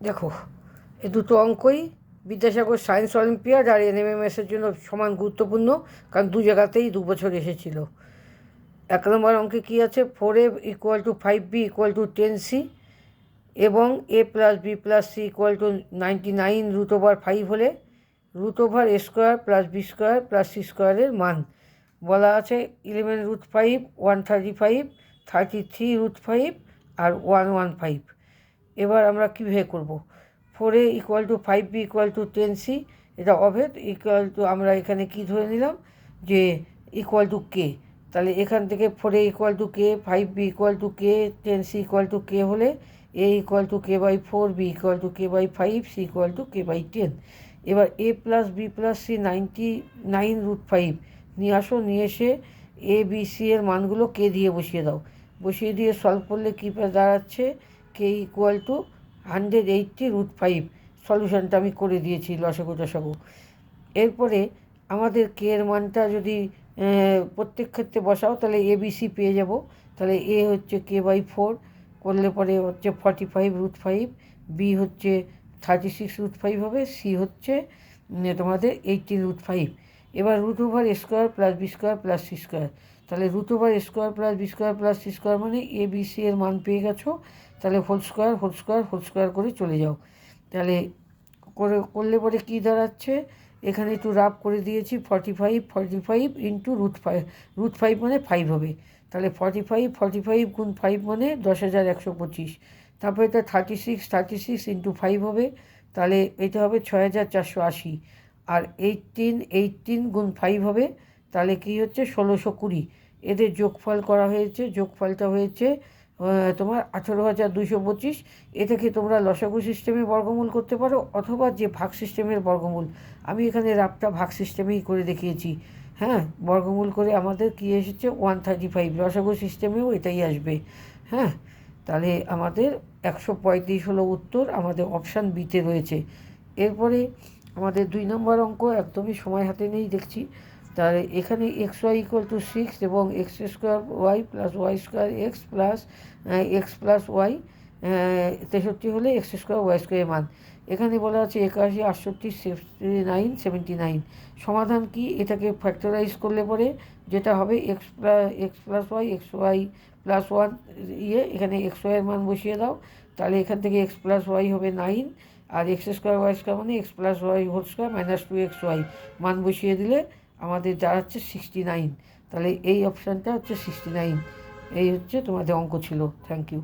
দেখো, এ দুটো অঙ্কই Vidyasagar science olympiad আর এনএমএমএসের জন্য সমান গুরুত্বপূর্ণ, কারণ দু জায়গাতেই 2 বছর এসেছিল। 1 নম্বর অঙ্কে কী আছে, 4a = 5b = 10c, এবং a + b + c = 99√5 হলে √a² + b² + c² এর মান বলা আছে 11√5, 135, 33√5 আর 115। এবার আমরা কীভাবে করব? 4a = 5b = 10c, এটা অভেদ আমরা এখানে কি ধরে নিলাম যে = k। তাহলে এখান থেকে 4a = k, 5b = k, 10c = k হলে a = k/4, b = k/5, c = k/10। এবার a + b + c 99√5 নিয়ে আসো, নিয়ে এসে a b c এর মানগুলো k দিয়ে বসিয়ে দাও। বসিয়ে দিয়ে সলভ করলে কী দাঁড়াচ্ছে, k = 180√5। সলিউশনটা আমি করে দিয়েছি, লসাগু টসাগু। এরপরে আমাদের k এর মানটা যদি প্রত্যেক ক্ষেত্রে বসাও তাহলে a b c পেয়ে যাব। তাহলে a হচ্ছে k/4 করলে পরে হচ্ছে 45√5, b হচ্ছে 36√5 হবে, c হচ্ছে তোমাদের 18√5। এবার √a² + b² + c²। তাহলে √a² + b² + c² মানে a b c এর মান পেয়ে গেছো। তাহলে হোল স্কোয়ার করে চলে যাও। তাহলে করলে পরে কী দাঁড়াচ্ছে, এখানে একটু রাফ করে দিয়েছি, 45 × √5 মানে 5 হবে। তাহলে 45 × 5 মানে 10,125। তারপরে এটা 36 × 5 হবে, তাহলে এটা হবে 6,480। আর 18 × 5 হবে, তাহলে কি হচ্ছে 1,620। এদের যোগফল করা হয়েছে, যোগফলটা হয়েছে তোমার 18,225। এটাকে তোমরা লসাগু সিস্টেমে বর্গমূল করতে পারো, অথবা যে ভাগ সিস্টেমের বর্গমূল, আমি এখানে রাফটা ভাগ সিস্টেমেই করে দেখিয়েছি। হ্যাঁ, বর্গমূল করে আমাদের কী এসেছে 135। লসাগু সিস্টেমেও এটাই আসবে। হ্যাঁ, তাহলে আমাদের 135 হলো উত্তর, আমাদের অপশান বিতে রয়েছে। এরপরে আমাদের 2 নম্বর অঙ্ক, একদমই সময় হাতে নেই দেখছি। তাহলে এখানে xy = 6 এবং x² y + y² x + x + y 63 হলে x² y² এর মান। এখানে বলা আছে 81, 68, 69, 79। সমাধান কি? এটাকে ফ্যাক্টরাইজ করলে পরে যেটা হবে x + y, xy + 1 এখানে xy এর মান বসিয়ে দাও। তাহলে এখান থেকে x + y হবে 9, আর x² y² মানে x + y² - 2xy মান বসিয়ে দিলে আমাদের দাঁড়াচ্ছে 69। তাহলে এই অপশানটা হচ্ছে 69। এই হচ্ছে তোমাদের অঙ্ক ছিল। Thank you.